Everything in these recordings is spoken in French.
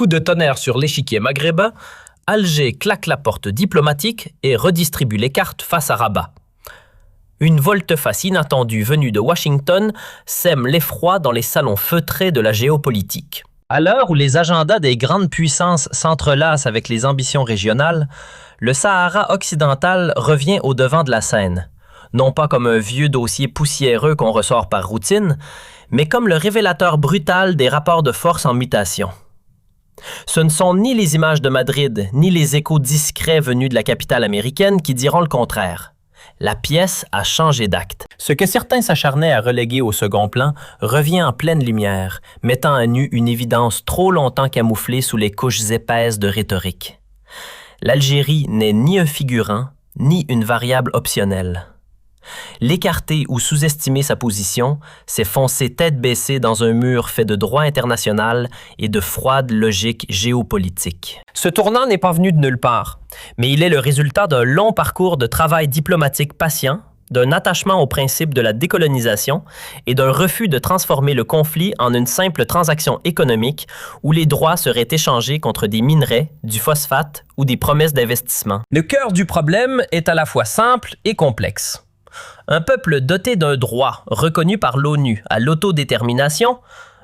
Coup de tonnerre sur l'échiquier maghrébin, Alger claque la porte diplomatique et redistribue les cartes face à Rabat. Une volte-face inattendue venue de Washington sème l'effroi dans les salons feutrés de la géopolitique. À l'heure où les agendas des grandes puissances s'entrelacent avec les ambitions régionales, le Sahara occidental revient au devant de la scène, non pas comme un vieux dossier poussiéreux qu'on ressort par routine, mais comme le révélateur brutal des rapports de force en mutation. Ce ne sont ni les images de Madrid, ni les échos discrets venus de la capitale américaine qui diront le contraire. La pièce a changé d'acte. Ce que certains s'acharnaient à reléguer au second plan revient en pleine lumière, mettant à nu une évidence trop longtemps camouflée sous les couches épaisses de rhétorique. L'Algérie n'est ni un figurant, ni une variable optionnelle. L'écarter ou sous-estimer sa position, c'est foncer tête baissée dans un mur fait de droit international et de froide logique géopolitique. Ce tournant n'est pas venu de nulle part, mais il est le résultat d'un long parcours de travail diplomatique patient, d'un attachement au principe de la décolonisation et d'un refus de transformer le conflit en une simple transaction économique où les droits seraient échangés contre des minerais, du phosphate ou des promesses d'investissement. Le cœur du problème est à la fois simple et complexe. Un peuple doté d'un droit reconnu par l'ONU à l'autodétermination,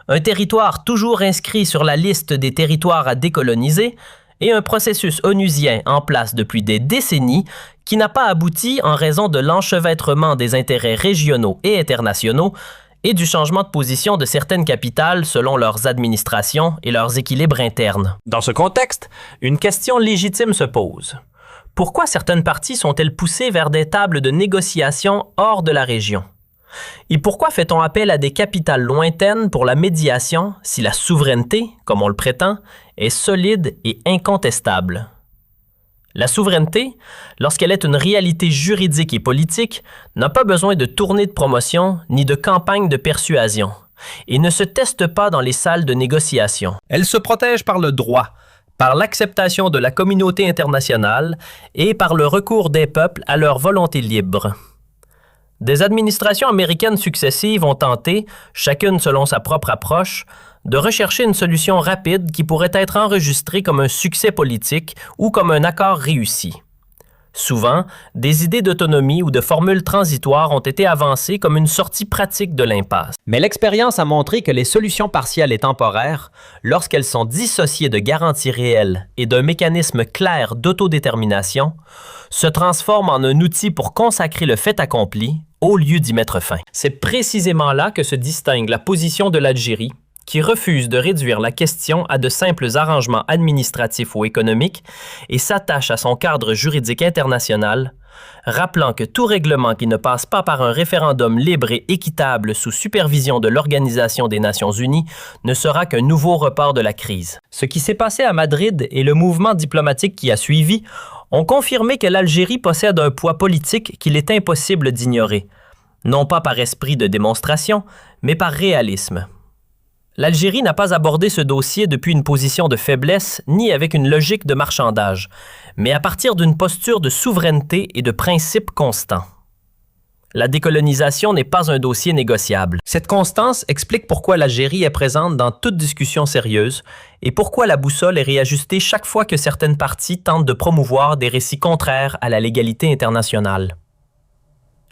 un territoire toujours inscrit sur la liste des territoires à décoloniser et un processus onusien en place depuis des décennies qui n'a pas abouti en raison de l'enchevêtrement des intérêts régionaux et internationaux et du changement de position de certaines capitales selon leurs administrations et leurs équilibres internes. Dans ce contexte, une question légitime se pose. Pourquoi certaines parties sont-elles poussées vers des tables de négociation hors de la région? Et pourquoi fait-on appel à des capitales lointaines pour la médiation si la souveraineté, comme on le prétend, est solide et incontestable? La souveraineté, lorsqu'elle est une réalité juridique et politique, n'a pas besoin de tournées de promotion ni de campagnes de persuasion et ne se teste pas dans les salles de négociation. Elle se protège par le droit, par l'acceptation de la communauté internationale et par le recours des peuples à leur volonté libre. Des administrations américaines successives ont tenté, chacune selon sa propre approche, de rechercher une solution rapide qui pourrait être enregistrée comme un succès politique ou comme un accord réussi. Souvent, des idées d'autonomie ou de formules transitoires ont été avancées comme une sortie pratique de l'impasse. Mais l'expérience a montré que les solutions partielles et temporaires, lorsqu'elles sont dissociées de garanties réelles et d'un mécanisme clair d'autodétermination, se transforment en un outil pour consacrer le fait accompli au lieu d'y mettre fin. C'est précisément là que se distingue la position de l'Algérie, qui refuse de réduire la question à de simples arrangements administratifs ou économiques et s'attache à son cadre juridique international, rappelant que tout règlement qui ne passe pas par un référendum libre et équitable sous supervision de l'Organisation des Nations Unies ne sera qu'un nouveau report de la crise. Ce qui s'est passé à Madrid et le mouvement diplomatique qui a suivi ont confirmé que l'Algérie possède un poids politique qu'il est impossible d'ignorer, non pas par esprit de démonstration, mais par réalisme. L'Algérie n'a pas abordé ce dossier depuis une position de faiblesse ni avec une logique de marchandage, mais à partir d'une posture de souveraineté et de principes constants. La décolonisation n'est pas un dossier négociable. Cette constance explique pourquoi l'Algérie est présente dans toute discussion sérieuse et pourquoi la boussole est réajustée chaque fois que certaines parties tentent de promouvoir des récits contraires à la légalité internationale.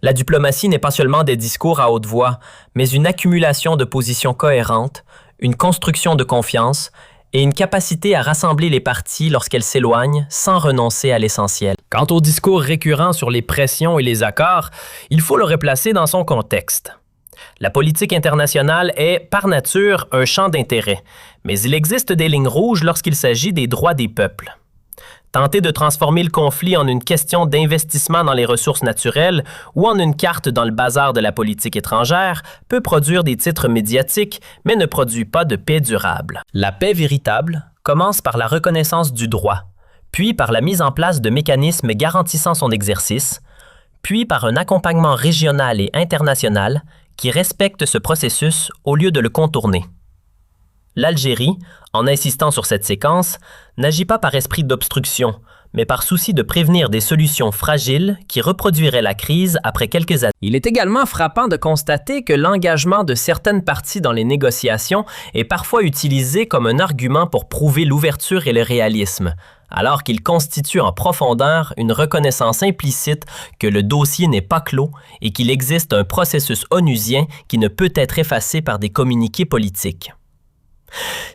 La diplomatie n'est pas seulement des discours à haute voix, mais une accumulation de positions cohérentes, une construction de confiance et une capacité à rassembler les parties lorsqu'elles s'éloignent sans renoncer à l'essentiel. Quant au discours récurrent sur les pressions et les accords, il faut le replacer dans son contexte. La politique internationale est, par nature, un champ d'intérêt, mais il existe des lignes rouges lorsqu'il s'agit des droits des peuples. Tenter de transformer le conflit en une question d'investissement dans les ressources naturelles ou en une carte dans le bazar de la politique étrangère peut produire des titres médiatiques, mais ne produit pas de paix durable. La paix véritable commence par la reconnaissance du droit, puis par la mise en place de mécanismes garantissant son exercice, puis par un accompagnement régional et international qui respecte ce processus au lieu de le contourner. L'Algérie, en insistant sur cette séquence, n'agit pas par esprit d'obstruction, mais par souci de prévenir des solutions fragiles qui reproduiraient la crise après quelques années. Il est également frappant de constater que l'engagement de certaines parties dans les négociations est parfois utilisé comme un argument pour prouver l'ouverture et le réalisme, alors qu'il constitue en profondeur une reconnaissance implicite que le dossier n'est pas clos et qu'il existe un processus onusien qui ne peut être effacé par des communiqués politiques.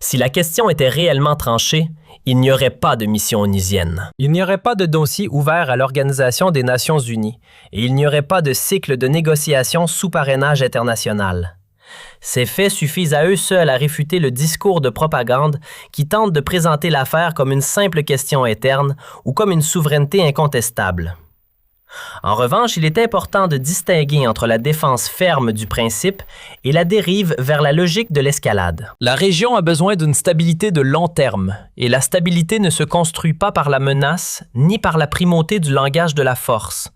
Si la question était réellement tranchée, il n'y aurait pas de mission onusienne. Il n'y aurait pas de dossier ouvert à l'Organisation des Nations Unies et il n'y aurait pas de cycle de négociations sous parrainage international. Ces faits suffisent à eux seuls à réfuter le discours de propagande qui tente de présenter l'affaire comme une simple question interne ou comme une souveraineté incontestable. En revanche, il est important de distinguer entre la défense ferme du principe et la dérive vers la logique de l'escalade. La région a besoin d'une stabilité de long terme, et la stabilité ne se construit pas par la menace ni par la primauté du langage de la force,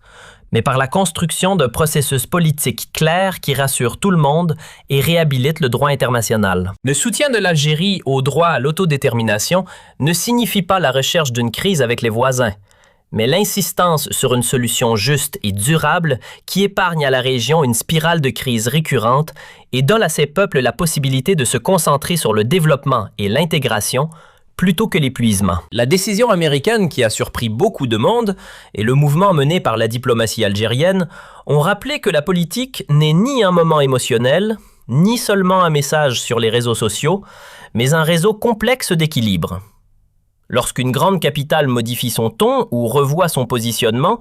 mais par la construction d'un processus politique clair qui rassure tout le monde et réhabilite le droit international. Le soutien de l'Algérie au droit à l'autodétermination ne signifie pas la recherche d'une crise avec les voisins, mais l'insistance sur une solution juste et durable qui épargne à la région une spirale de crise récurrente et donne à ces peuples la possibilité de se concentrer sur le développement et l'intégration plutôt que l'épuisement. La décision américaine qui a surpris beaucoup de monde et le mouvement mené par la diplomatie algérienne ont rappelé que la politique n'est ni un moment émotionnel, ni seulement un message sur les réseaux sociaux, mais un réseau complexe d'équilibre. Lorsqu'une grande capitale modifie son ton ou revoit son positionnement,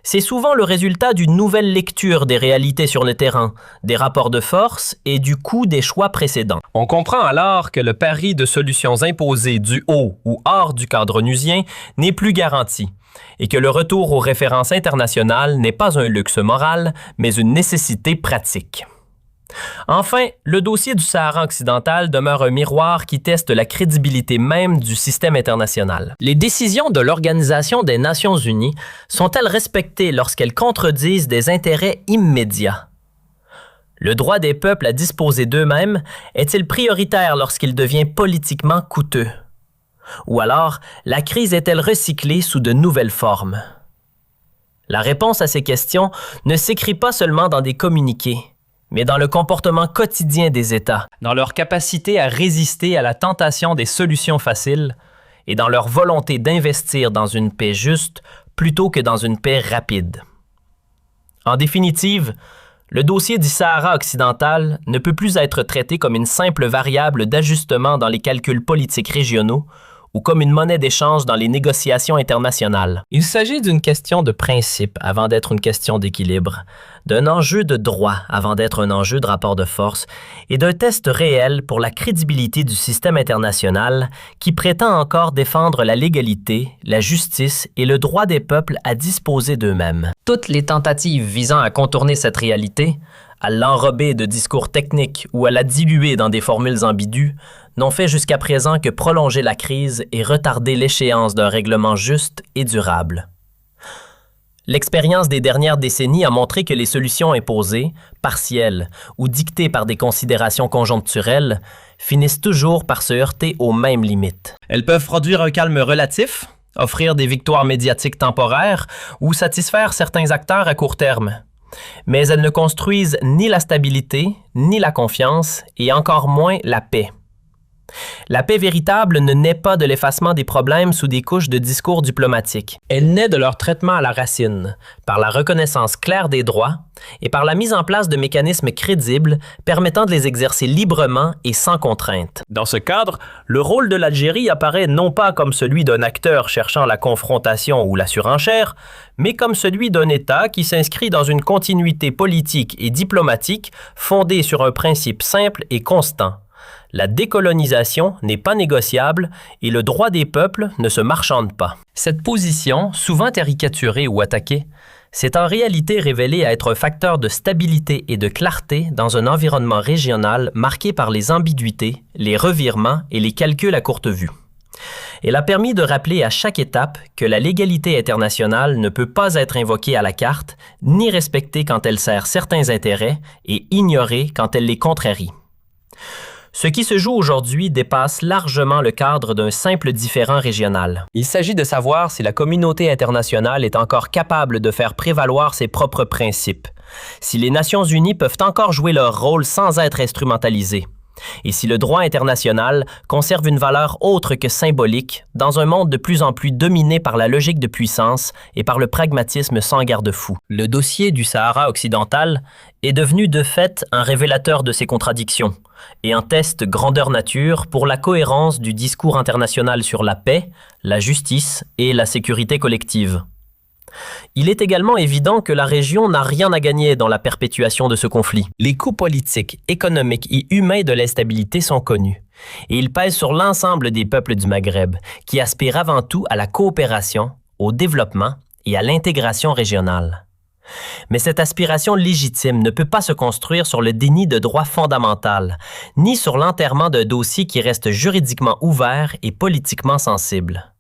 c'est souvent le résultat d'une nouvelle lecture des réalités sur le terrain, des rapports de force et du coût des choix précédents. On comprend alors que le pari de solutions imposées du haut ou hors du cadre onusien n'est plus garanti et que le retour aux références internationales n'est pas un luxe moral, mais une nécessité pratique. Enfin, le dossier du Sahara occidental demeure un miroir qui teste la crédibilité même du système international. Les décisions de l'Organisation des Nations Unies sont-elles respectées lorsqu'elles contredisent des intérêts immédiats? Le droit des peuples à disposer d'eux-mêmes est-il prioritaire lorsqu'il devient politiquement coûteux? Ou alors, la crise est-elle recyclée sous de nouvelles formes? La réponse à ces questions ne s'écrit pas seulement dans des communiqués, mais dans le comportement quotidien des États, dans leur capacité à résister à la tentation des solutions faciles et dans leur volonté d'investir dans une paix juste plutôt que dans une paix rapide. En définitive, le dossier du Sahara occidental ne peut plus être traité comme une simple variable d'ajustement dans les calculs politiques régionaux ou comme une monnaie d'échange dans les négociations internationales. Il s'agit d'une question de principe avant d'être une question d'équilibre, d'un enjeu de droit avant d'être un enjeu de rapport de force et d'un test réel pour la crédibilité du système international qui prétend encore défendre la légalité, la justice et le droit des peuples à disposer d'eux-mêmes. Toutes les tentatives visant à contourner cette réalité, à l'enrober de discours techniques ou à la diluer dans des formules ambiguës, n'ont fait jusqu'à présent que prolonger la crise et retarder l'échéance d'un règlement juste et durable. L'expérience des dernières décennies a montré que les solutions imposées, partielles ou dictées par des considérations conjoncturelles, finissent toujours par se heurter aux mêmes limites. Elles peuvent produire un calme relatif, offrir des victoires médiatiques temporaires ou satisfaire certains acteurs à court terme. Mais elles ne construisent ni la stabilité, ni la confiance, et encore moins la paix. La paix véritable ne naît pas de l'effacement des problèmes sous des couches de discours diplomatiques. Elle naît de leur traitement à la racine, par la reconnaissance claire des droits et par la mise en place de mécanismes crédibles permettant de les exercer librement et sans contrainte. Dans ce cadre, le rôle de l'Algérie apparaît non pas comme celui d'un acteur cherchant la confrontation ou la surenchère, mais comme celui d'un État qui s'inscrit dans une continuité politique et diplomatique fondée sur un principe simple et constant. La décolonisation n'est pas négociable et le droit des peuples ne se marchande pas. Cette position, souvent caricaturée ou attaquée, s'est en réalité révélée à être un facteur de stabilité et de clarté dans un environnement régional marqué par les ambiguïtés, les revirements et les calculs à courte vue. Elle a permis de rappeler à chaque étape que la légalité internationale ne peut pas être invoquée à la carte, ni respectée quand elle sert certains intérêts et ignorée quand elle les contrarie. Ce qui se joue aujourd'hui dépasse largement le cadre d'un simple différend régional. Il s'agit de savoir si la communauté internationale est encore capable de faire prévaloir ses propres principes, si les Nations unies peuvent encore jouer leur rôle sans être instrumentalisées, et si le droit international conserve une valeur autre que symbolique dans un monde de plus en plus dominé par la logique de puissance et par le pragmatisme sans garde-fou. Le dossier du Sahara occidental est devenu de fait un révélateur de ces contradictions et un test grandeur nature pour la cohérence du discours international sur la paix, la justice et la sécurité collective. Il est également évident que la région n'a rien à gagner dans la perpétuation de ce conflit. Les coûts politiques, économiques et humains de l'instabilité sont connus, et ils pèsent sur l'ensemble des peuples du Maghreb, qui aspirent avant tout à la coopération, au développement et à l'intégration régionale. Mais cette aspiration légitime ne peut pas se construire sur le déni de droits fondamentaux, ni sur l'enterrement d'un dossier qui reste juridiquement ouvert et politiquement sensible.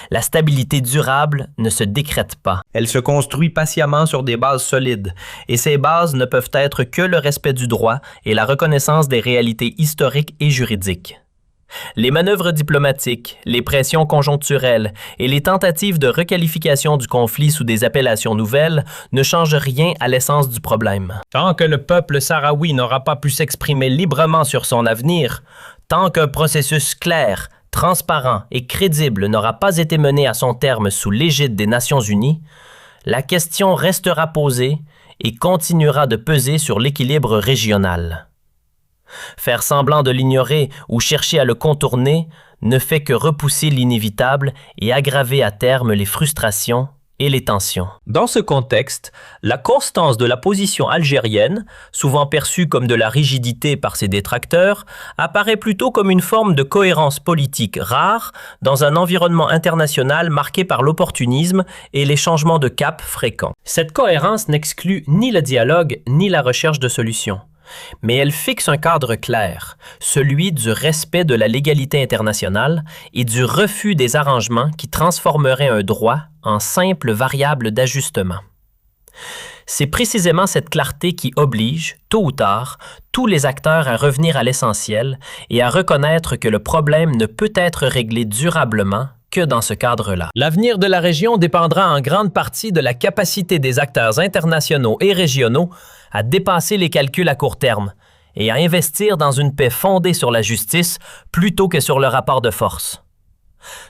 La stabilité durable ne se décrète pas. Elle se construit patiemment sur des bases solides, et ces bases ne peuvent être que le respect du droit et la reconnaissance des réalités historiques et juridiques. Les manœuvres diplomatiques, les pressions conjoncturelles et les tentatives de requalification du conflit sous des appellations nouvelles ne changent rien à l'essence du problème. Tant que le peuple sahraoui n'aura pas pu s'exprimer librement sur son avenir, tant qu'un processus clair, transparent et crédible n'aura pas été mené à son terme sous l'égide des Nations unies, la question restera posée et continuera de peser sur l'équilibre régional. Faire semblant de l'ignorer ou chercher à le contourner ne fait que repousser l'inévitable et aggraver à terme les frustrations et les tensions. Dans ce contexte, la constance de la position algérienne, souvent perçue comme de la rigidité par ses détracteurs, apparaît plutôt comme une forme de cohérence politique rare dans un environnement international marqué par l'opportunisme et les changements de cap fréquents. Cette cohérence n'exclut ni le dialogue ni la recherche de solutions. Mais elle fixe un cadre clair, celui du respect de la légalité internationale et du refus des arrangements qui transformeraient un droit en simple variable d'ajustement. C'est précisément cette clarté qui oblige, tôt ou tard, tous les acteurs à revenir à l'essentiel et à reconnaître que le problème ne peut être réglé durablement que dans ce cadre-là. L'avenir de la région dépendra en grande partie de la capacité des acteurs internationaux et régionaux à dépasser les calculs à court terme et à investir dans une paix fondée sur la justice plutôt que sur le rapport de force.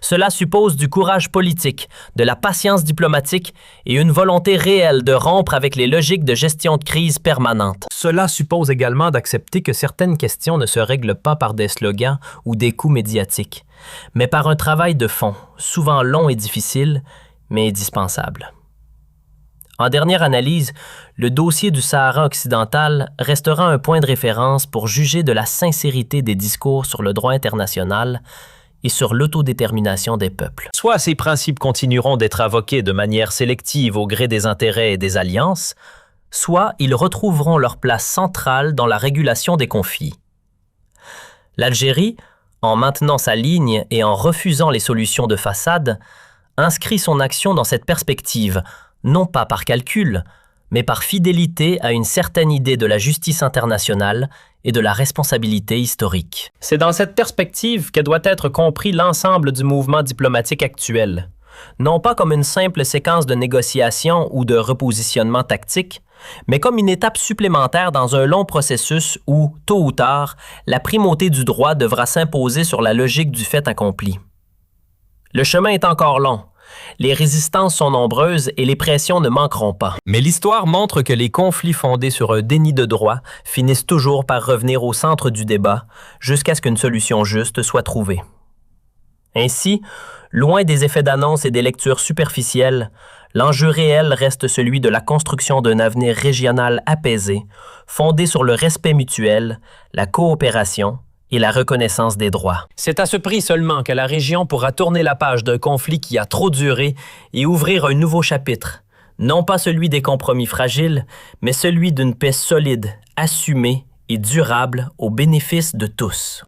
Cela suppose du courage politique, de la patience diplomatique et une volonté réelle de rompre avec les logiques de gestion de crise permanente. Cela suppose également d'accepter que certaines questions ne se règlent pas par des slogans ou des coups médiatiques, mais par un travail de fond, souvent long et difficile, mais indispensable. En dernière analyse, le dossier du Sahara occidental restera un point de référence pour juger de la sincérité des discours sur le droit international et sur l'autodétermination des peuples. Soit ces principes continueront d'être invoqués de manière sélective au gré des intérêts et des alliances, soit ils retrouveront leur place centrale dans la régulation des conflits. L'Algérie, en maintenant sa ligne et en refusant les solutions de façade, inscrit son action dans cette perspective, non pas par calcul, mais par fidélité à une certaine idée de la justice internationale et de la responsabilité historique. C'est dans cette perspective que doit être compris l'ensemble du mouvement diplomatique actuel, non pas comme une simple séquence de négociations ou de repositionnement tactique, mais comme une étape supplémentaire dans un long processus où, tôt ou tard, la primauté du droit devra s'imposer sur la logique du fait accompli. Le chemin est encore long. Les résistances sont nombreuses et les pressions ne manqueront pas. Mais l'histoire montre que les conflits fondés sur un déni de droit finissent toujours par revenir au centre du débat jusqu'à ce qu'une solution juste soit trouvée. Ainsi, loin des effets d'annonce et des lectures superficielles, l'enjeu réel reste celui de la construction d'un avenir régional apaisé, fondé sur le respect mutuel, la coopération et la reconnaissance des droits. C'est à ce prix seulement que la région pourra tourner la page d'un conflit qui a trop duré et ouvrir un nouveau chapitre, non pas celui des compromis fragiles, mais celui d'une paix solide, assumée et durable au bénéfice de tous.